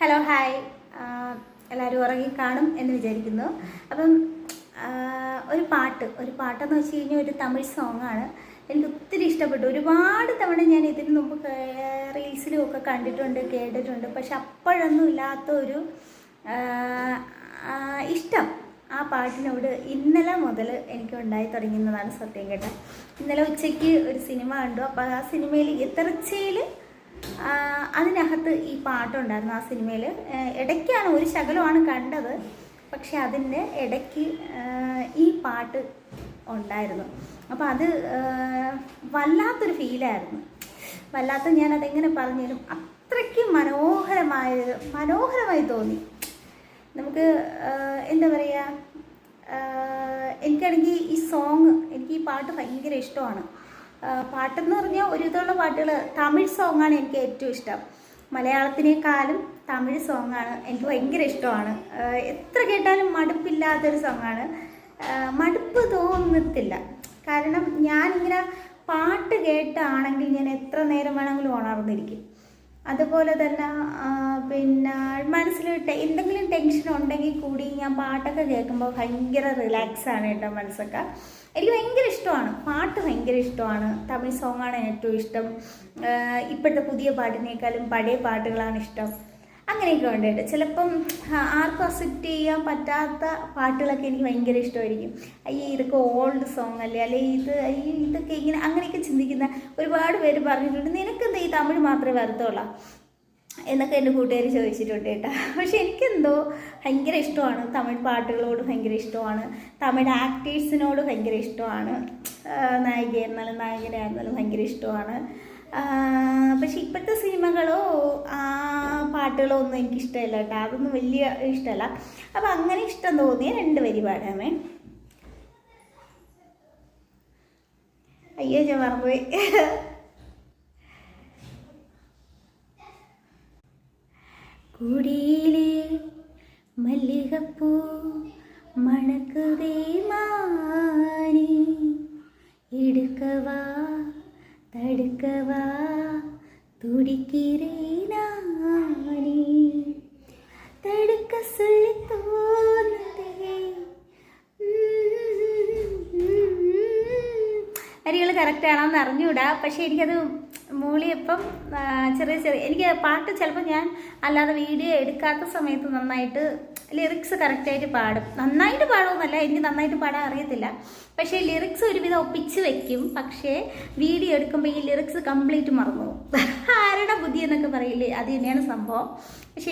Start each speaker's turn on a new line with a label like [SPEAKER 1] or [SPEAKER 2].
[SPEAKER 1] Hello hi, എല്ലാവരും ഉറങ്ങി കാണും എന്ന് വിചാരിക്കുന്നു. അപ്പം ഒരു പാട്ടെന്ന് വെച്ച് കഴിഞ്ഞാൽ ഒരു തമിഴ് സോങ്ങാണ്. എനിക്ക് ഒത്തിരി ഇഷ്ടപ്പെട്ടു. ഒരുപാട് തവണ ഞാൻ ഇതിന് മുമ്പ് റീൽസിലും ഒക്കെ കണ്ടിട്ടുണ്ട്, കേട്ടിട്ടുണ്ട്. പക്ഷെ അപ്പോഴൊന്നും ഇല്ലാത്തൊരു ഇഷ്ടം ആ പാട്ടിനോട് ഇന്നലെ മുതൽ എനിക്ക് ഉണ്ടായി തുടങ്ങുന്നതാണ് സത്യം കേട്ടോ. ഇന്നലെ ഉച്ചയ്ക്ക് ഒരു സിനിമ കണ്ടു. അപ്പോൾ ആ സിനിമയിൽ എത്രച്ചയിൽ അതിനകത്ത് ഈ പാട്ടുണ്ടായിരുന്നു. ആ സിനിമയിൽ ഇടയ്ക്കാണ്, ഒരു ശകലമാണ് കണ്ടത്. പക്ഷെ അതിൻ്റെ ഇടയ്ക്ക് ഈ പാട്ട് ഉണ്ടായിരുന്നു. അപ്പോൾ അത് വല്ലാത്തൊരു ഫീലായിരുന്നു. ഞാനതെങ്ങനെ പറഞ്ഞാലും അത്രയ്ക്ക് മനോഹരമായി തോന്നി. നമുക്ക് എന്താ പറയുക, എനിക്കാണെങ്കിൽ എനിക്ക് ഈ പാട്ട് ഭയങ്കര ഇഷ്ടമാണ്. പാട്ടെന്ന് പറഞ്ഞാൽ ഒരു വിധമുള്ള പാട്ടുകൾ തമിഴ് സോങ്ങാണ് എനിക്ക് ഏറ്റവും ഇഷ്ടം. മലയാളത്തിനേക്കാളും തമിഴ് സോങ്ങാണ് എനിക്ക് ഭയങ്കര ഇഷ്ടമാണ്. എത്ര കേട്ടാലും മടുപ്പില്ലാത്തൊരു സോങ്ങാണ്. മടുപ്പ് തോന്നത്തില്ല. കാരണം ഞാനിങ്ങനെ പാട്ട് കേട്ടാണെങ്കിൽ ഞാൻ എത്ര നേരം വേണമെങ്കിലും ഉണർന്നിരിക്കും. അതുപോലെ തന്നെ പിന്നെ മനസ്സിൽ എന്തെങ്കിലും ടെൻഷൻ ഉണ്ടെങ്കിൽ കൂടി ഞാൻ പാട്ടൊക്കെ കേൾക്കുമ്പോൾ ഭയങ്കര റിലാക്സാണ് കേട്ടോ മനസ്സൊക്കെ. എനിക്ക് ഭയങ്കര ഇഷ്ടമാണ് പാട്ട്, ഭയങ്കര ഇഷ്ടമാണ്. തമിഴ് സോങ്ങാണ് ഏറ്റവും ഇഷ്ടം. ഇപ്പോഴത്തെ പുതിയ പാട്ടിനേക്കാളും പഴയ പാട്ടുകളാണ് ഇഷ്ടം. അങ്ങനെയൊക്കെ ഉണ്ട് കേട്ടോ. ചിലപ്പം ആർക്കും അക്സെപ്റ്റ് ചെയ്യാൻ പറ്റാത്ത പാട്ടുകളൊക്കെ എനിക്ക് ഭയങ്കര ഇഷ്ടമായിരിക്കും. ഇതൊക്കെ ഓൾഡ് സോങ് അല്ലേ, ഇതൊക്കെ ഇങ്ങനെ അങ്ങനെയൊക്കെ ചിന്തിക്കുന്ന ഒരുപാട് പേര് പറഞ്ഞിട്ടുണ്ട്. നിനക്കെന്താ ഈ തമിഴ് മാത്രമേ വരത്തുള്ളൂ എന്നൊക്കെ എൻ്റെ കൂട്ടുകാർ ചോദിച്ചിട്ടുണ്ട് കേട്ടോ. പക്ഷെ എനിക്കെന്തോ ഭയങ്കര ഇഷ്ടമാണ്. തമിഴ് പാട്ടുകളോട് ഭയങ്കര ഇഷ്ടമാണ്. തമിഴ് ആക്ടേഴ്സിനോട് ഭയങ്കര ഇഷ്ടമാണ്. നായികയായിരുന്നാലും നായകനായിരുന്നാലും ഭയങ്കര ഇഷ്ടമാണ്. പക്ഷെ ഇപ്പോഴത്തെ സിനിമകളോ പാട്ടുകളോ ഒന്നും എനിക്കിഷ്ടമല്ല കേട്ടോ. അതൊന്നും വലിയ ഇഷ്ടമല്ല. അപ്പം അങ്ങനെ ഇഷ്ടം തോന്നിയ 2 വരി പാടാമേ. അയ്യോ, ഞാൻ മറന്നുപോയി. കുടിയിലെ മല്ലികപ്പൂ മണക്കുതേ മാനി, എടുക്കവാ തടുക്കവാ തുടിக்கிறேன் நானே, தடுக்க சொல்லி தோணுதே. വരികൾ കറക്റ്റ് ആണോന്ന് അറിഞ്ഞൂടാ. പക്ഷെ എനിക്കത് മൂളിയപ്പം എനിക്ക് പാട്ട് ചിലപ്പോൾ ഞാൻ അല്ലാതെ വീഡിയോ എടുക്കാത്ത സമയത്ത് നന്നായിട്ട് ലിറിക്സ് കറക്റ്റായിട്ട് പാടും. നന്നായിട്ട് പാടുമെന്നല്ല, എനിക്ക് നന്നായിട്ട് പാടാൻ അറിയത്തില്ല. പക്ഷേ ലിറിക്സ് ഒരുവിധം ഒപ്പിച്ച് വെക്കും. പക്ഷേ വീഡിയോ എടുക്കുമ്പോൾ ഈ ലിറിക്സ് കംപ്ലീറ്റ് മറന്നു പോകും. ആരുടെ ബുദ്ധി എന്നൊക്കെ പറയില്ലേ, അത് തന്നെയാണ് സംഭവം. പക്ഷെ